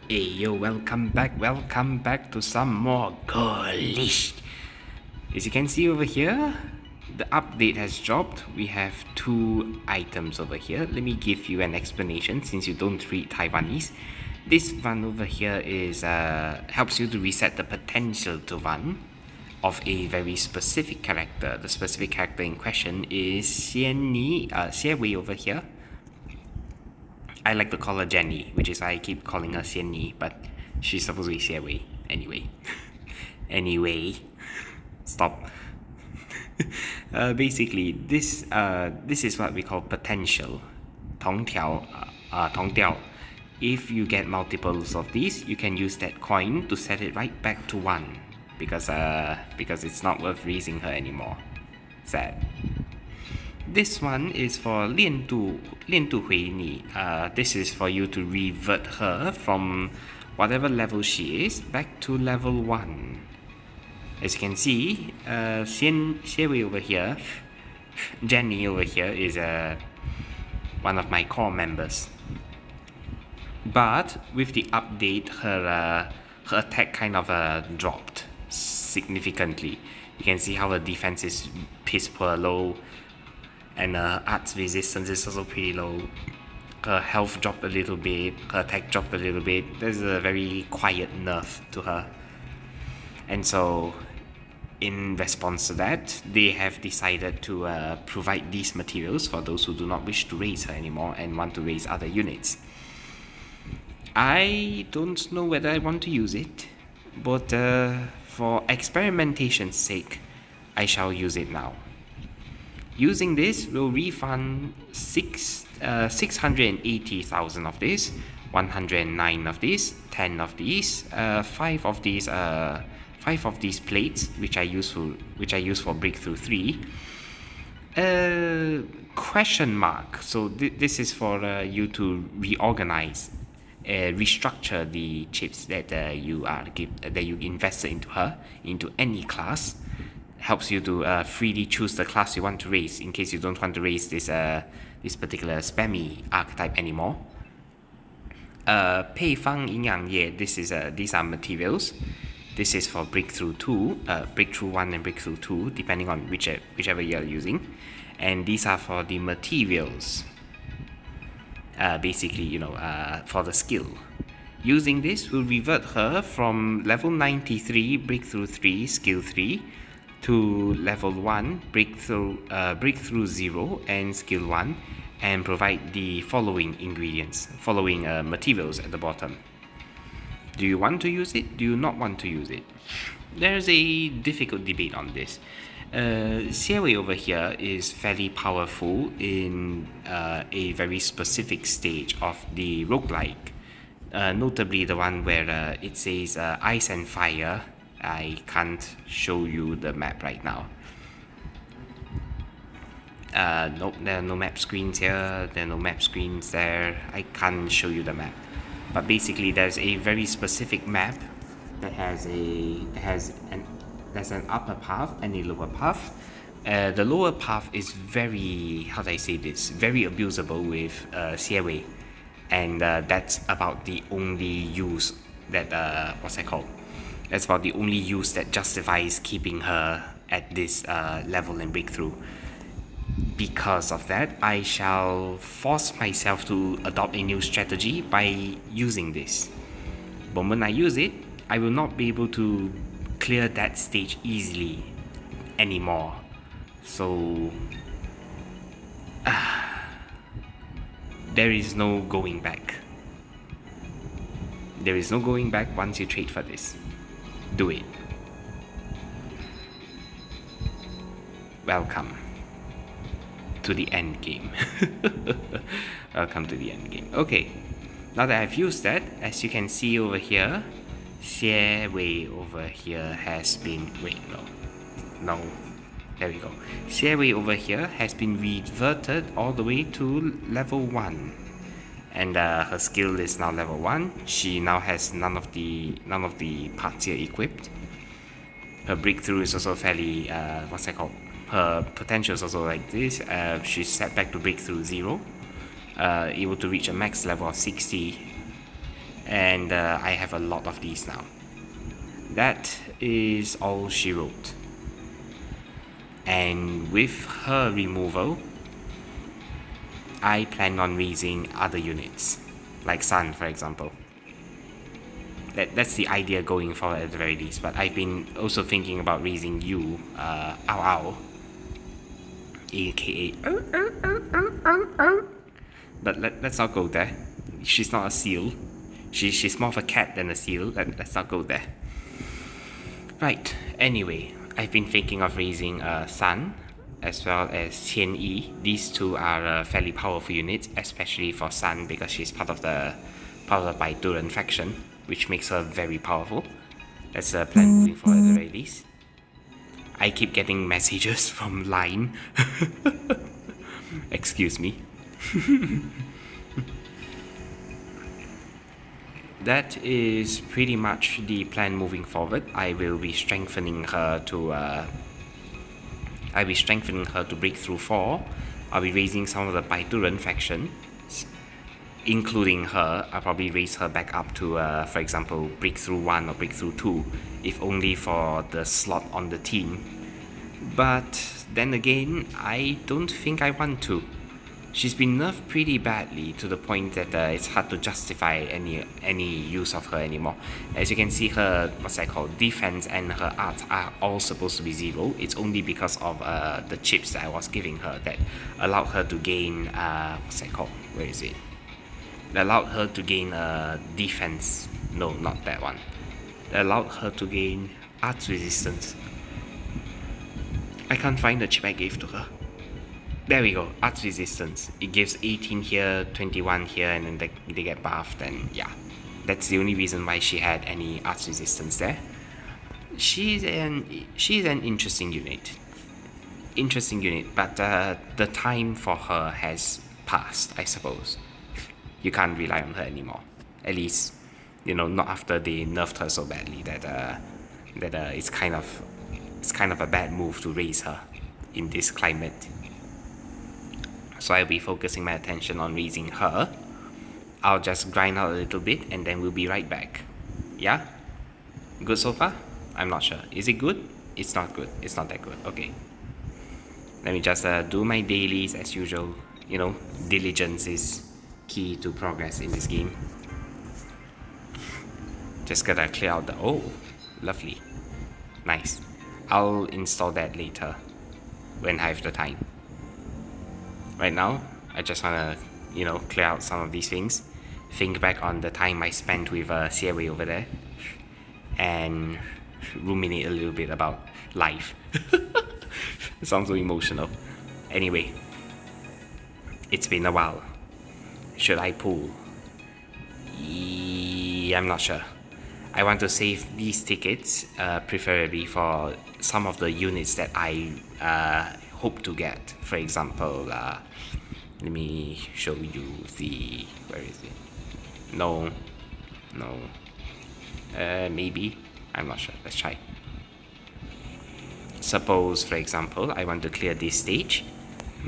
Hey yo, welcome back to some more Girlish. As you can see over here, the update has dropped. We have two items over here. Let me give you an explanation since you don't read Taiwanese. This one over here is helps you to reset the potential to one of a very specific character. The specific character in question is Xie Wei over here. I like to call her Jenny, which is why I keep calling her Xian Ni, but she's supposed to be Xie Wei. Anyway, stop. Basically, this is what we call potential, 同条, 同调. If you get multiples of these, you can use that coin to set it right back to 1, because it's not worth raising her anymore. Sad. This one is for 练度回你. This is for you to revert her from whatever level she is back to level 1. As you can see, Xie Wei over here, Jenny over here is one of my core members. But with the update, her attack kind of dropped significantly. You can see how her defense is piss poor low, and arts resistance is also pretty low. Her health dropped a little bit, her attack dropped a little bit. There's a very quiet nerf to her. And so, in response to that, they have decided to provide these materials for those who do not wish to raise her anymore and want to raise other units. I don't know whether I want to use it, but for experimentation's sake, I shall use it now. Using this will refund 680,000 of this, 109 of this, 10 of these, 5 of these plates, which I use for breakthrough 3. Question mark. So this is for you to reorganize, restructure the chips that you invested into her, into any class. Helps you to freely choose the class you want to raise in case you don't want to raise this particular spammy archetype anymore. 配方营养液, these are materials. This is for breakthrough 2, breakthrough 1 and breakthrough 2, depending on whichever you are using. And these are for the materials. Basically, for the skill. Using this will revert her from level 93, breakthrough 3, skill 3, to level 1, breakthrough 0 and skill 1, and provide the following materials at the bottom. Do you want to use it? Do you not want to use it? There's a difficult debate on this. Xie Wei over here is fairly powerful in a very specific stage of the roguelike, notably the one where it says ice and fire. I can't show you the map right now. Nope, there are no map screens here, there are no map screens there. I can't show you the map. But basically there's a very specific map that has an upper path and a lower path. The lower path is very, very abusable with Xie Wei. And that's about the only use that, that's about the only use that justifies keeping her at this level in breakthrough. Because of that, I shall force myself to adopt a new strategy by using this. But when I use it, I will not be able to clear that stage easily anymore. So there is no going back. There is no going back once you trade for this. Do it. Welcome to the end game. Welcome to the end game. Okay, now that I've used that, as you can see over here, Xie Wei over here has been no, there we go. Xie Wei over here has been reverted all the way to level 1. And her skill is now level 1. She now has none of the parts here equipped. Her breakthrough is also fairly her potential is also like this. She's set back to breakthrough 0, able to reach a max level of 60. and I have a lot of these now. That is all she wrote. And with her removal, I plan on raising other units, like Sun, for example. That's the idea going forward at the very least. But I've been also thinking about raising you, Ow Ow, aka. But let's not go there. She's not a seal. She's more of a cat than a seal. Let's not go there. Right. Anyway, I've been thinking of raising Sun as well as Qian Yi. These two are fairly powerful units, especially for Sun because she's part of the Baiduran faction, which makes her very powerful. That's the plan moving forward at the very least. I keep getting messages from Line. Excuse me. That is pretty much the plan moving forward. I will be strengthening her to break through 4. I'll be raising some of the Baiduran faction, including her. I'll probably raise her back up to, for example, breakthrough 1 or breakthrough 2, if only for the slot on the team. But then again, I don't think I want to. She's been nerfed pretty badly to the point that it's hard to justify any use of her anymore. As you can see, her defense and her arts are all supposed to be 0. It's only because of the chips that I was giving her that allowed her to gain where is it? That allowed her to gain defense. No, not that one. That allowed her to gain arts resistance. I can't find the chip I gave to her. There we go, arts resistance. It gives 18 here, 21 here, and then they get buffed, and yeah. That's the only reason why she had any arts resistance there. She's an interesting unit. But the time for her has passed, I suppose. You can't rely on her anymore. At least, not after they nerfed her so badly that it's kind of a bad move to raise her in this climate. So I'll be focusing my attention on raising her. I'll just grind out a little bit and then we'll be right back. Yeah? Good so far? I'm not sure. Is it good? It's not good. It's not that good. Okay. Let me just do my dailies as usual. Diligence is key to progress in this game. Just gotta clear out the... Oh, lovely. Nice. I'll install that later when I have the time. Right now, I just wanna, clear out some of these things. Think back on the time I spent with Xie over there. And ruminate a little bit about life. It sounds so emotional. Anyway, it's been a while. Should I pull? I'm not sure. I want to save these tickets, preferably for some of the units that I hope to get. For example, let me show you the... Where is it? No. Maybe. I'm not sure. Let's try. Suppose, for example, I want to clear this stage,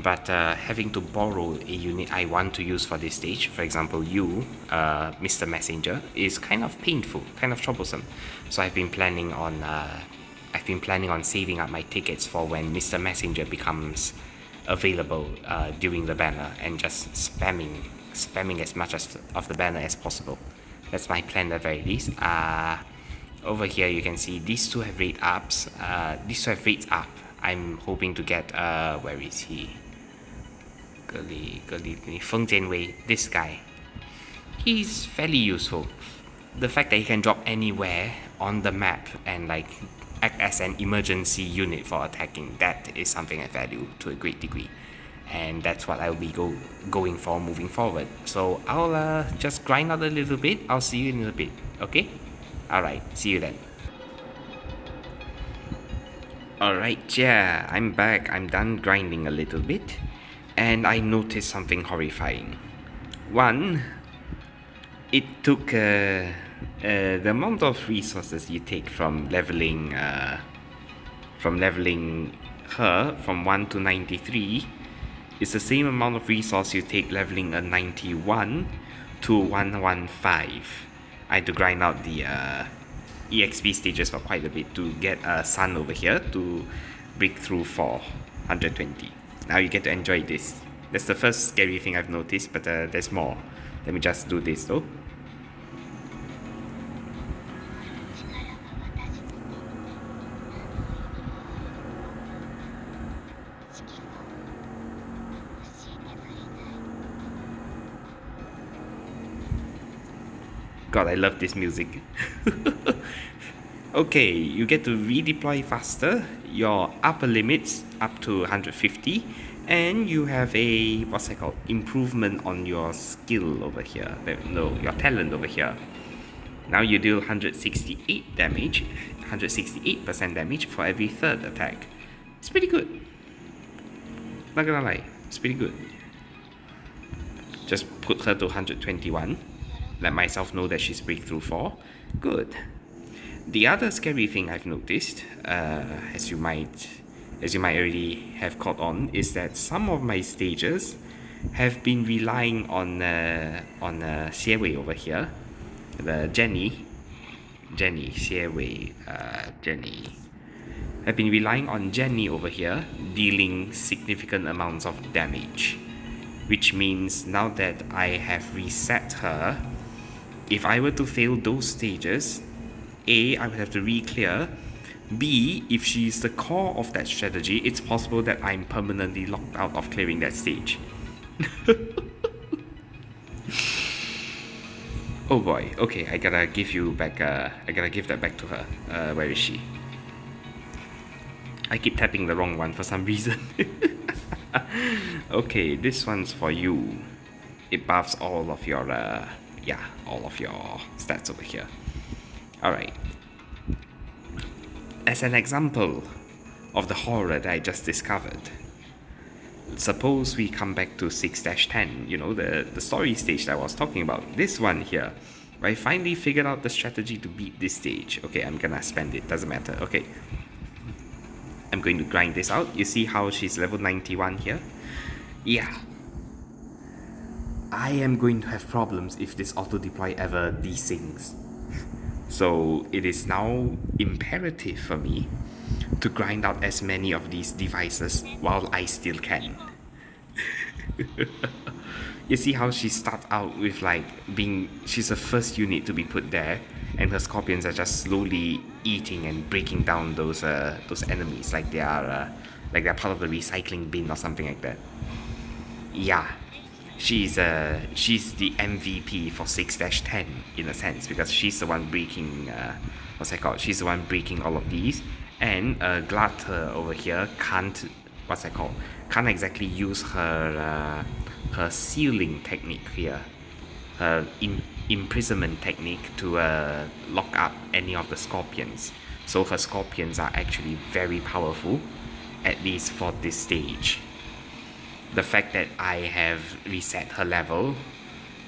but having to borrow a unit I want to use for this stage, for example you, Mr. Messenger, is kind of painful, kind of troublesome. So I've been planning on saving up my tickets for when Mr. Messenger becomes available during the banner, and just spamming as much of the banner as possible. That's my plan at the very least. Over here you can see these two have rate ups. These two have rates up. I'm hoping to get where is he? Feng Jianwei, this guy. He's fairly useful. The fact that he can drop anywhere on the map and act as an emergency unit for attacking, that is something I value to a great degree, and that's what I'll be going for moving forward. So I'll just grind out a little bit. I'll see you in a little bit. Okay? Alright, see you then. Alright, yeah, I'm back. I'm done grinding a little bit, and I noticed something horrifying. One, it took the amount of resources you take from leveling her from 1 to 93 is the same amount of resource you take leveling a 91 to 115. I had to grind out the EXP stages for quite a bit to get a Sun over here to break through for 120. Now you get to enjoy this. That's the first scary thing I've noticed, but there's more. Let me just do this though. God, I love this music. Okay, you get to redeploy faster, your upper limits up to 150, and you have a, what's that called, improvement on your skill over here. No, your talent over here. Now you deal 168 damage, 168% damage for every third attack. It's pretty good. Not gonna lie, it's pretty good. Just put her to 121. Let myself know that she's breakthrough 4. Good. The other scary thing I've noticed, as you might already have caught on, is that some of my stages have been relying on Xie over here, the Jenny, Xie Jenny. I've been relying on Jenny over here, dealing significant amounts of damage, which means now that I have reset her, if I were to fail those stages, A, I would have to re-clear. B, if she's the core of that strategy, it's possible that I'm permanently locked out of clearing that stage. Oh boy, okay, I gotta give that back to her. Where is she? I keep tapping the wrong one for some reason. Okay, this one's for you. It buffs all of your all of your stats over here. Alright. As an example of the horror that I just discovered, suppose we come back to 6-10, you know, the story stage that I was talking about. This one here, I finally figured out the strategy to beat this stage. Okay, I'm gonna spend it, doesn't matter. Okay. I'm going to grind this out. You see how she's level 91 here? Yeah. I am going to have problems if this auto deploy ever desyncs. So it is now imperative for me to grind out as many of these devices while I still can. You see how she starts out with she's the first unit to be put there, and her scorpions are just slowly eating and breaking down those enemies like they are part of the recycling bin or something like that. Yeah. She's the MVP for 6-10 in a sense, because she's the one breaking she's the one breaking all of these, and Glatter over here can't exactly use her sealing technique here, her imprisonment technique to lock up any of the scorpions. So her scorpions are actually very powerful, at least for this stage. The fact that I have reset her level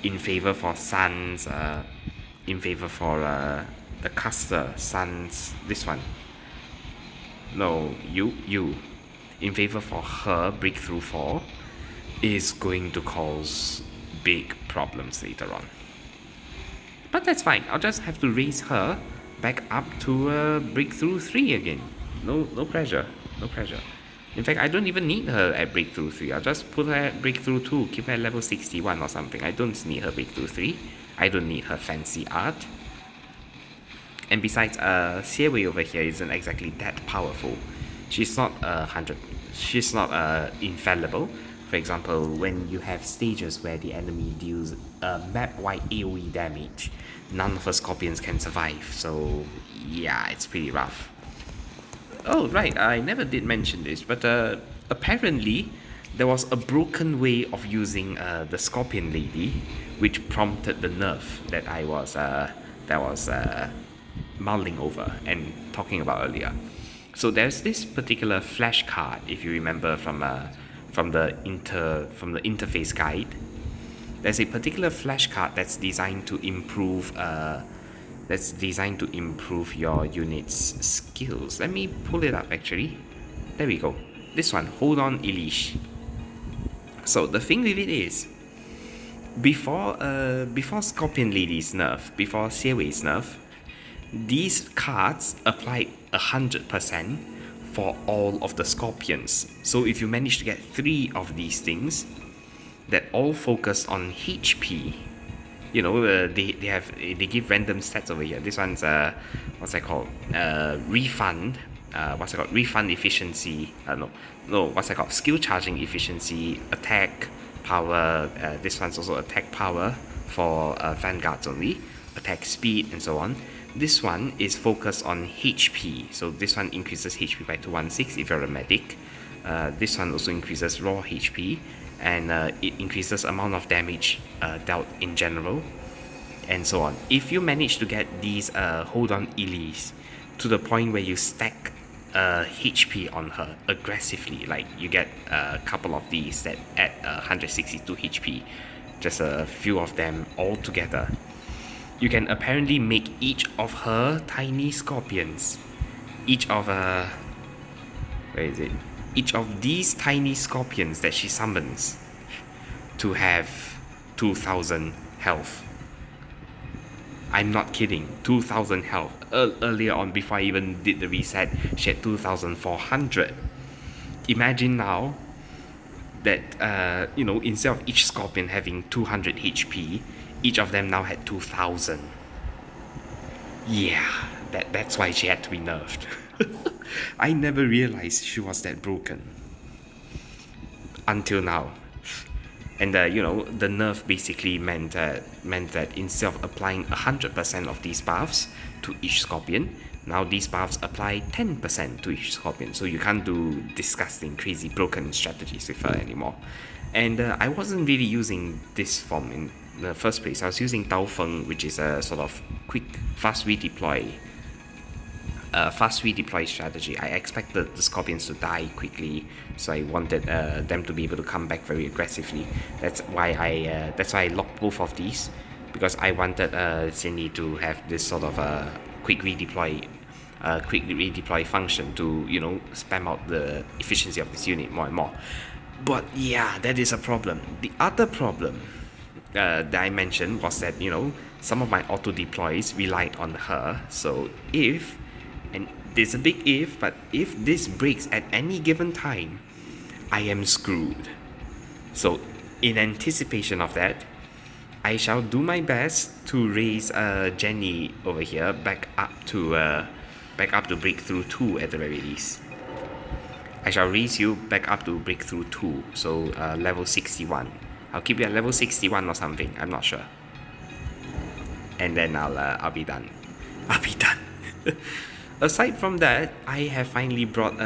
in favor for Sun's, in favor for the caster, Sun's, this one. No, you. In favor for her breakthrough 4 is going to cause big problems later on. But that's fine, I'll just have to raise her back up to breakthrough 3 again. No pressure, no pressure. In fact, I don't even need her at breakthrough 3. I'll just put her at breakthrough 2, keep her at level 61 or something. I don't need her breakthrough 3. I don't need her fancy art. And besides, Xie over here isn't exactly that powerful. She's not she's not infallible. For example, when you have stages where the enemy deals map-wide AoE damage, none of her scorpions can survive. So yeah, it's pretty rough. Oh right, I never did mention this, but apparently there was a broken way of using the Scorpion Lady, which prompted the nerf that I was mulling over and talking about earlier. So there's this particular flash card, if you remember from the interface guide. There's a particular flash card that's designed to improve your unit's skills. Let me pull it up actually. There we go. This one, Hold On Elish. So the thing with it is, before Scorpion Lady's nerf, before Xie nerf, these cards applied 100% for all of the Scorpions. So if you manage to get 3 of these things that all focus on HP, you know, they give random stats over here. This one's what's that called? Refund. What's it called? Refund efficiency. What's that called? Skill charging efficiency, attack power. This one's also attack power for vanguards only, attack speed, and so on. This one is focused on HP, so this one increases HP by 216 if you're a medic. This one also increases raw HP, and it increases amount of damage dealt in general, and so on. If you manage to get these hold on Elise to the point where you stack HP on her aggressively, like you get a couple of these that add 162 HP, just a few of them all together, you can apparently make each of her tiny scorpions, each of each of these tiny scorpions that she summons, to have 2000 health. I'm not kidding, 2000 health. Earlier on, before I even did the reset, she had 2400. Imagine now that you know, instead of each scorpion having 200 HP, each of them now had 2000. Yeah, that's why she had to be nerfed. I never realized she was that broken until now. And you know, the nerf basically meant that instead of applying 100% of these buffs to each scorpion, now these buffs apply 10% to each scorpion. So you can't do disgusting, crazy, broken strategies with her anymore. And I wasn't really using this form in the first place. I was using Dao Feng, which is a sort of quick, fast redeploy strategy. I expected the scorpions to die quickly, so I wanted them to be able to come back very aggressively. That's why I locked both of these, because I wanted Zinni to have this sort of quick redeploy function to, you know, spam out the efficiency of this unit more and more. But yeah, that is a problem. The other problem that I mentioned was that, you know, some of my auto deploys relied on her. So if, and there's a big if, but if this breaks at any given time, I am screwed. So in anticipation of that, I shall do my best to raise Jenny over here back up to breakthrough 2 at the very least. I shall raise you back up to breakthrough 2, so level 61. I'll keep you at level 61 or something, I'm not sure. And then I'll be done. I'll be done. Aside from that, I have finally brought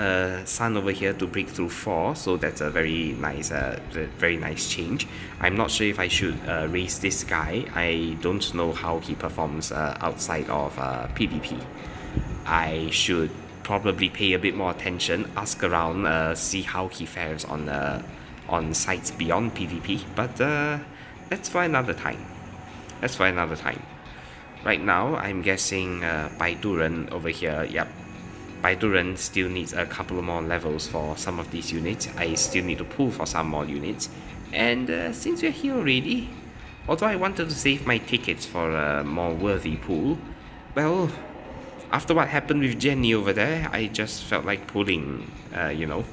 Sun over here to breakthrough 4, so that's a very nice change. I'm not sure if I should raise this guy. I don't know how he performs outside of PvP. I should probably pay a bit more attention, ask around, see how he fares on sites beyond PvP, but that's for another time. Right now, I'm guessing Baiduren over here, yep. Baiduren still needs a couple more levels for some of these units. I still need to pull for some more units. And since we're here already, although I wanted to save my tickets for a more worthy pool, well, after what happened with Jenny over there, I just felt like pulling, you know,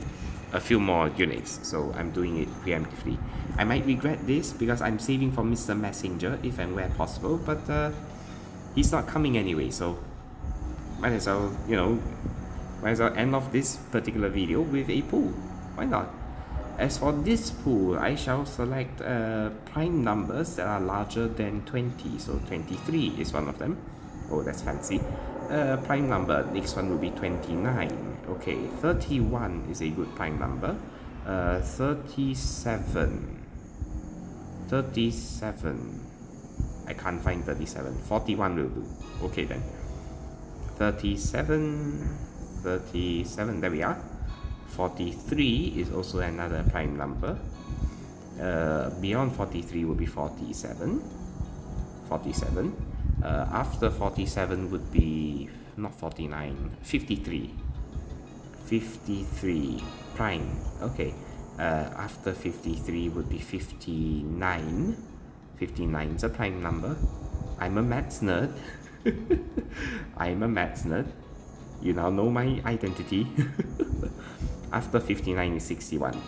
a few more units. So I'm doing it preemptively. I might regret this because I'm saving for Mr. Messenger if and where possible, but he's not coming anyway, so might as well, you know, end off this particular video with a pool. Why not? As for this pool, I shall select prime numbers that are larger than 20, so 23 is one of them. Oh, that's fancy. Prime number, next one will be 29. Okay, 31 is a good prime number. 37. I can't find 37. 41 will do. Okay then. 37, there we are. 43 is also another prime number. Beyond 43 will be 47. After 47 would be not 49, 53 prime. Okay. After 53 would be 59. 59 is a prime number. I'm a maths nerd. I'm a maths nerd. You now know my identity. After 59 is 61.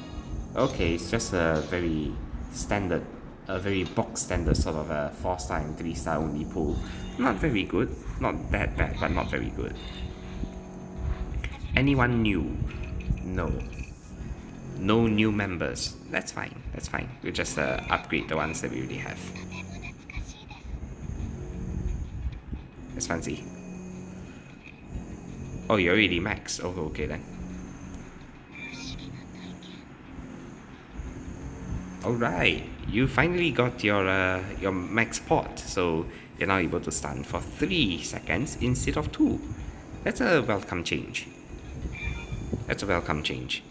Okay, it's just a very standard, a very box standard sort of a 4-star and 3-star only pool. Not very good, not that bad, but not very good. Anyone new? No. No new members. That's fine, that's fine. We'll just upgrade the ones that we already have. That's fancy. Oh, you're already max. Oh, okay then. Alright, you finally got your max port, so you're now able to stun for 3 seconds instead of 2. That's a welcome change. That's a welcome change.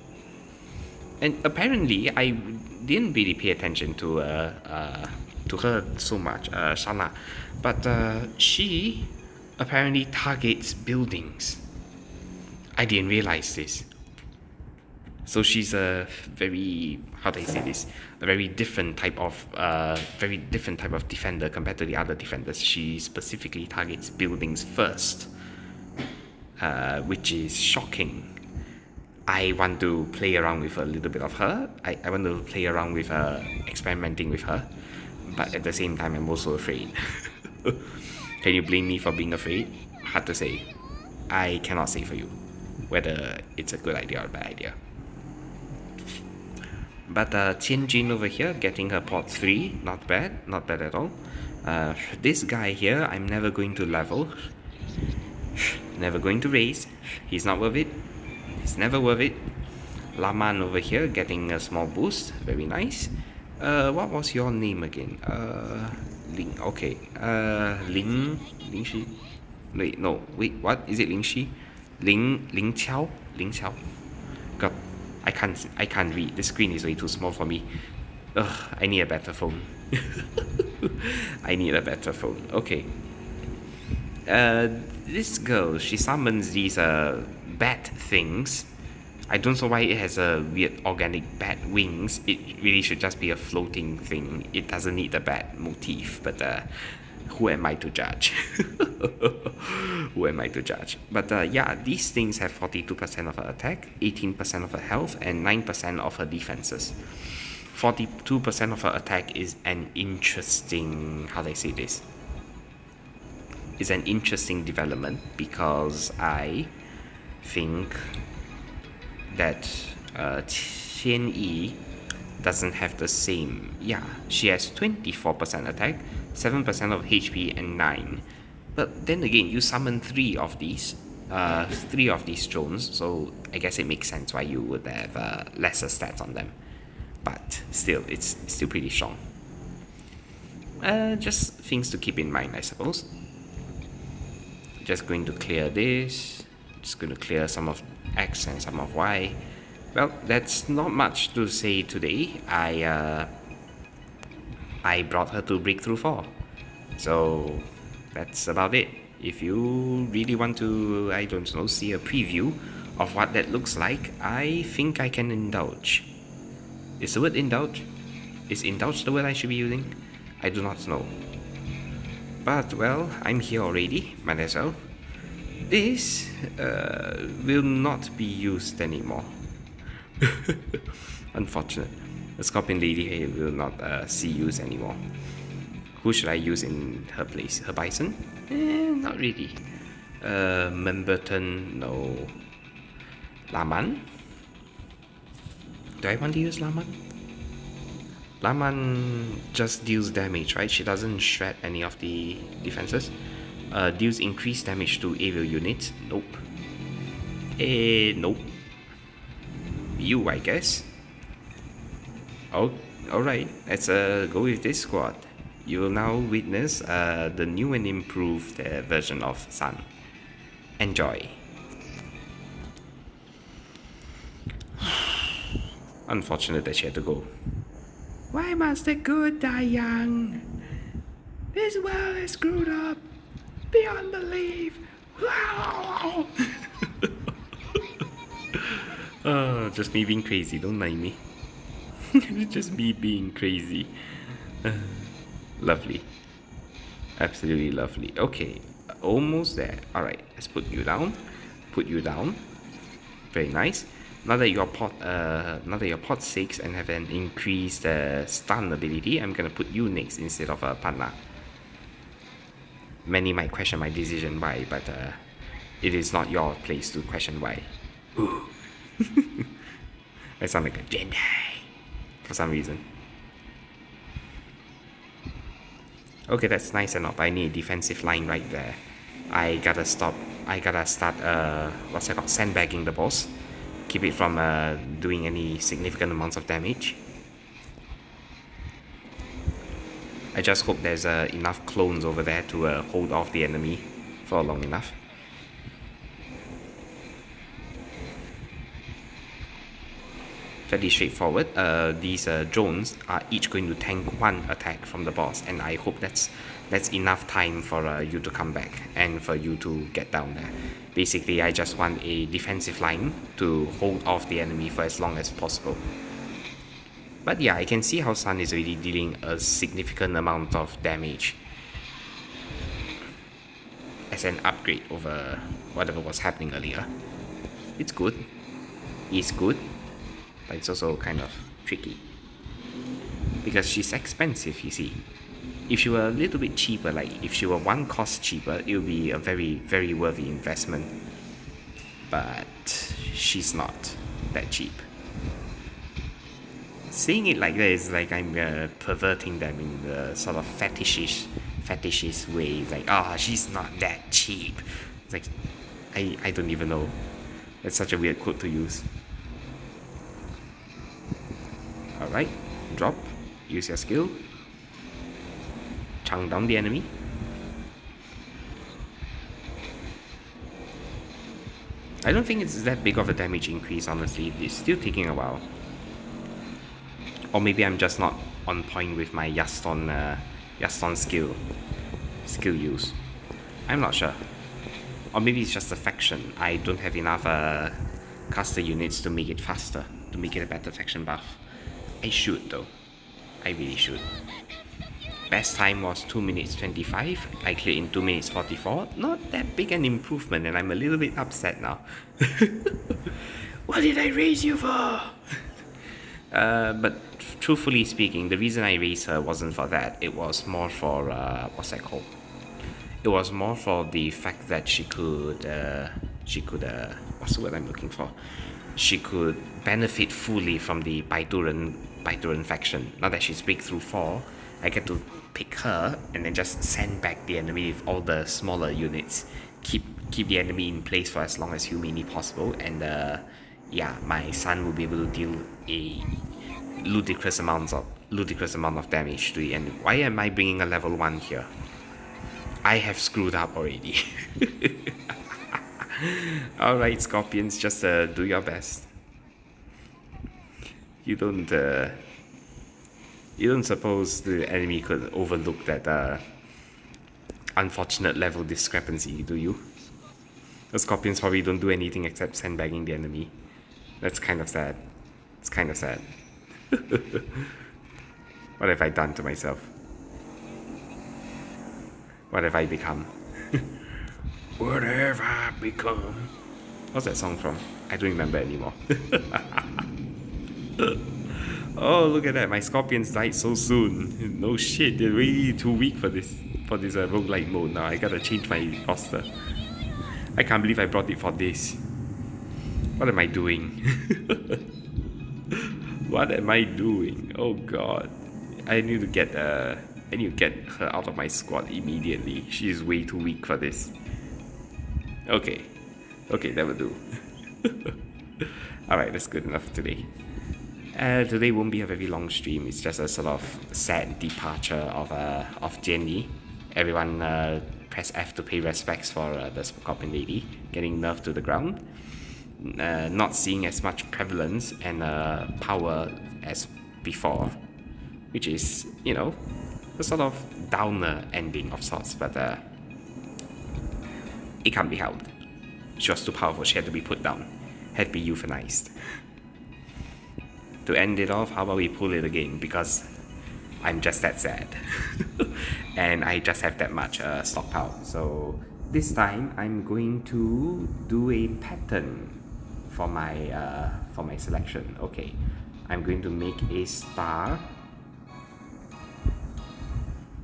And apparently, I didn't really pay attention to her so much, Shana, but she apparently targets buildings. I didn't realize this. So she's a very, how do I say this? A very different type of defender compared to the other defenders. She specifically targets buildings first, which is shocking. I want to play around with a little bit of her. I want to play around with experimenting with her, but at the same time, I'm also afraid. Can you blame me for being afraid? Hard to say. I cannot say for you whether it's a good idea or a bad idea. But Tianjin over here getting her port 3, not bad at all. This guy here, I'm never going to level, never going to raise. He's not worth it. It's never worth it. Laman over here getting a small boost, very nice. What was your name again? Ling. Okay. Ling Shi. Wait, no. Wait, what is it? Ling Shi? Ling Qiao. God, I can't read. The screen is way too small for me. Ugh, I need a better phone. I need a better phone. Okay. This girl, she summons these bat things. I don't know why it has a weird organic bat wings. It really should just be a floating thing. It doesn't need the bat motif, but who am I to judge? Who am I to judge? But yeah, these things have 42% of her attack, 18% of her health, and 9% of her defenses. 42% of her attack is an interesting, how do I say this? It's an interesting development because I think that Qian Yi doesn't have the same. Yeah, she has 24% attack, 7% of HP, and 9. But then again, you summon 3 of these drones, so I guess it makes sense why you would have lesser stats on them. But still, it's still pretty strong. Just things to keep in mind, I suppose. Just going to clear this. Just going to clear some of X and some of Y. Well, that's not much to say today. I brought her to Breakthrough 4. So that's about it. If you really want to, I don't know, see a preview of what that looks like, I think I can indulge. Is the word indulge? Is indulge the word I should be using? I do not know. But, well, I'm here already, might as well. This will not be used anymore. Unfortunate. The Scorpion Lady here will not see use anymore. Who should I use in her place? Her Bison? Not really. Memberton, no. Laman? Do I want to use Laman? Laman just deals damage, right? She doesn't shred any of the defenses. Deals increased damage to aerial units. Nope. Nope. You, I guess. Oh, alright. Let's go with this squad. You will now witness the new and improved version of Sun. Enjoy. Unfortunate that she had to go. Why must the good die young? This world is screwed up beyond belief. Oh, just me being crazy, don't mind me. Just me being crazy. Lovely. Absolutely lovely. Okay, almost there. Alright, let's put you down. Put you down. Very nice. Now that you're pot 6 and have an increased stun ability, I'm gonna put you next instead of Panna. Many might question my decision why, but it is not your place to question why. Ooh. I sound like a Jedi for some reason. Okay, that's nice enough. I need a defensive line right there. I gotta start what's it called, sandbagging the boss. Keep it from doing any significant amounts of damage. I just hope there's enough clones over there to hold off the enemy for long enough. Fairly straightforward. These drones are each going to tank one attack from the boss, and I hope that's enough time for you to come back and for you to get down there. Basically, I just want a defensive line to hold off the enemy for as long as possible. But yeah, I can see how Sun is already dealing a significant amount of damage as an upgrade over whatever was happening earlier. It's good. It's good. But it's also kind of tricky. Because she's expensive, you see. If she were a little bit cheaper, like if she were one cost cheaper, it would be a very, very worthy investment. But she's not that cheap. Saying it like that is like I'm perverting them in the sort of fetishist way. It's like, ah, oh, she's not that cheap. It's like, I don't even know. That's such a weird quote to use. Alright, drop, use your skill, chunk down the enemy. I don't think it's that big of a damage increase, honestly. It's still taking a while. Or maybe I'm just not on point with my Yaston skill use. I'm not sure. Or maybe it's just a faction. I don't have enough caster units to make it faster, to make it a better faction buff. I should though. I really should. Best time was 2 minutes 25. I cleared in 2 minutes 44. Not that big an improvement, and I'm a little bit upset now. What did I raise you for? But truthfully speaking, the reason I raised her wasn't for that. It was more for what's that called? It was more for the fact that she could what's the word I'm looking for? She could benefit fully from the Baituran faction. Now that she's breakthrough 4, I get to pick her and then just send back the enemy with all the smaller units. Keep the enemy in place for as long as humanly possible, and yeah, my son will be able to deal a ludicrous amount of damage to the enemy. Why am I bringing a level 1 here? I have screwed up already. Alright, Scorpions, just do your best. You don't suppose the enemy could overlook that unfortunate level discrepancy, do you? The Scorpions probably don't do anything except sandbagging the enemy. That's kind of sad. It's kind of sad. What have I done to myself? What have I become? What have I become? What's that song from? I don't remember anymore. Oh, look at that. My Scorpions died so soon. No shit, they're really too weak for this roguelike mode now. I gotta change my roster. I can't believe I brought it for this. What am I doing? What am I doing? Oh god. I need to get her out of my squad immediately. She's way too weak for this. Okay, that will do. Alright, that's good enough for today. Today won't be a very long stream. It's just a sort of sad departure of Jenny. Everyone press F to pay respects for the Scorpion Lady getting nerfed to the ground. Not seeing as much prevalence and power as before, which is, you know, a sort of downer ending of sorts, but it can't be helped. She was too powerful, she had to be put down, had to be euthanized. To end it off, how about we pull it again, because I'm just that sad. And I just have that much stockpile. So this time I'm going to do a pattern for my selection. Okay, I'm going to make a star.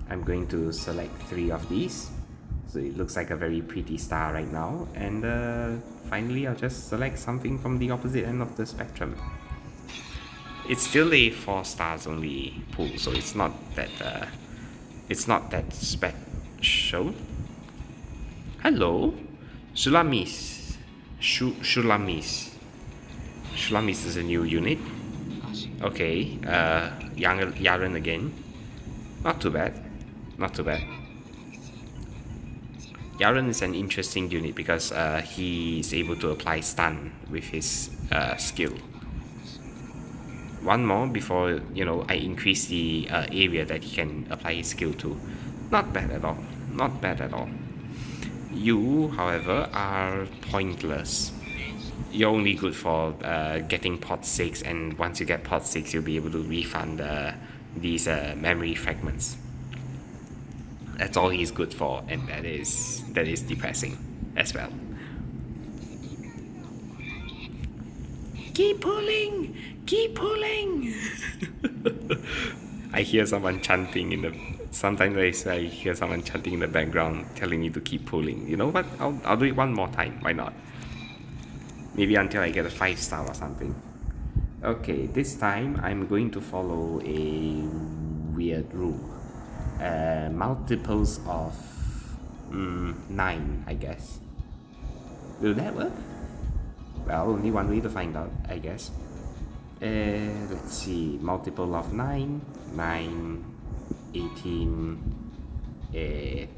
I'm going to select 3 of these. So it looks like a very pretty star right now. And finally, I'll just select something from the opposite end of the spectrum. It's still a 4 stars only pool, so it's not that special. Hello, Shulamis. Shulamis. Shulamis is a new unit. Okay, Yaren again. Not too bad. Not too bad. Yaren is an interesting unit because he is able to apply stun with his skill. One more before, I increase the area that he can apply his skill to. Not bad at all. Not bad at all. You, however, are pointless. You're only good for getting pot 6, and once you get pot 6, you'll be able to refund these memory fragments. That's all he's good for, and that is depressing as well. Keep pulling! Keep pulling! I hear someone chanting in the... Sometimes I hear someone chanting in the background telling me to keep pulling. You know what? I'll do it one more time. Why not? Maybe until I get a 5-star or something. Okay, this time I'm going to follow a weird rule. Multiples of 9, I guess. Will that work? Well, only one way to find out, I guess. Let's see, multiple of 9, 9, 18,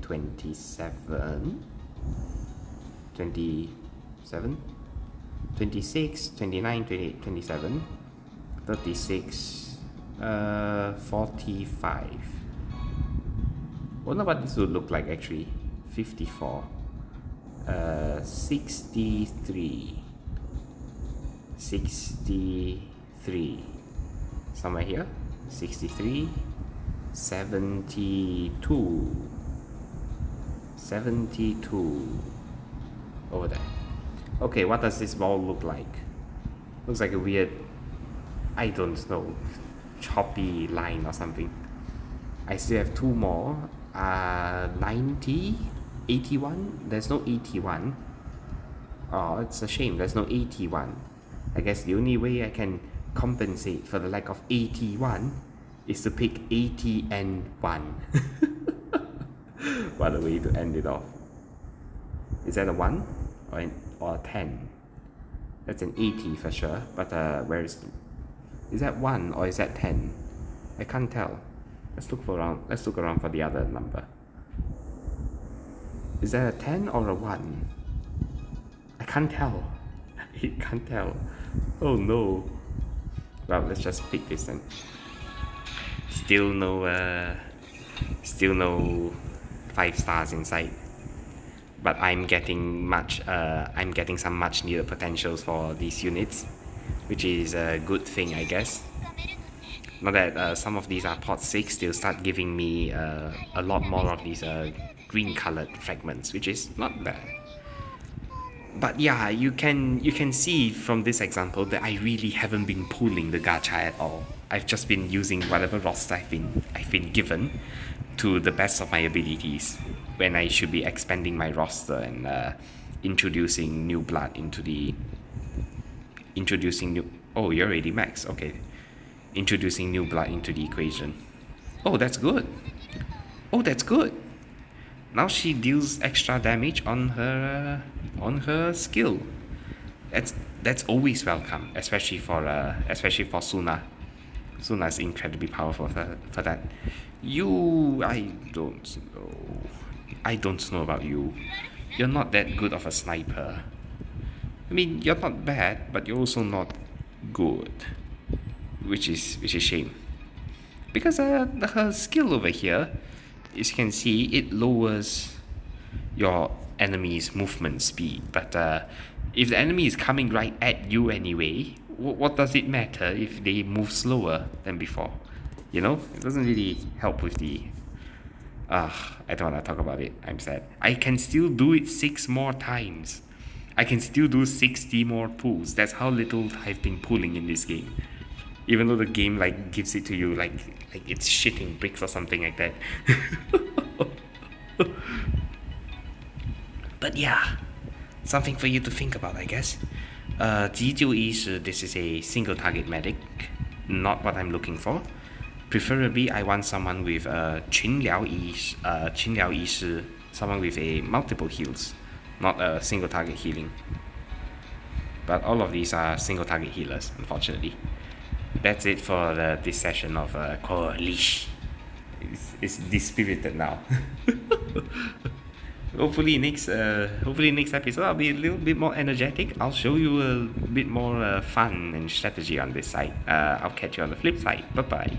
27, 27, 26, 29, 28, 27, 36, 45. Wonder what this would look like actually. 54, 63, 63, somewhere here, 63, 72, 72, over there. Okay, what does this ball look like? Looks like a weird, I don't know, choppy line or something. I still have 2 more. 90, 81, there's no 81. Oh, it's a shame, there's no 81. I guess the only way I can compensate for the lack of 81 is to pick 80 and 1. What a way to end it off. Is that a 1 or a 10? That's an 80 for sure, but where is that 1 or is that 10? I can't tell. Let's look around for the other number. Is that a 10 or a 1? I can't tell. I can't tell. Oh no. Well, let's just pick this then. Still no 5 stars inside. But I'm getting some much needed potentials for these units, which is a good thing, I guess. Now that some of these are pot 6, they'll start giving me a lot more of these green colored fragments, which is not bad. But yeah, you can see from this example that I really haven't been pulling the gacha at all. I've just been using whatever roster I've been given to the best of my abilities, when I should be expanding my roster and introducing new blood into the... Oh, you're already max, okay. Introducing new blood into the equation. Oh, that's good. Oh, that's good. Now she deals extra damage on her skill. That's always welcome, especially for Suna. Suna is incredibly powerful for that. You, I don't know about you. You're not that good of a sniper. I mean, you're not bad, but you're also not good, which is a shame. Because her skill over here, as you can see, it lowers your enemy's movement speed. But if the enemy is coming right at you anyway, what does it matter if they move slower than before? You know, it doesn't really help with the. I don't want to talk about it. I'm sad. I can still do it 6 more times. I can still do 60 more pulls. That's how little I've been pulling in this game. Even though the game like gives it to you like it's shitting bricks or something like that. But yeah, something for you to think about, I guess. 急救医师, this is a single target medic, not what I'm looking for. Preferably, I want someone with 群疗医师, someone with a multiple heals, not a single target healing. But all of these are single target healers, unfortunately. That's it for this session of Coalition. It's dispirited now. Hopefully next episode I'll be a little bit more energetic. I'll show you a bit more fun and strategy on this side. I'll catch you on the flip side. Bye bye.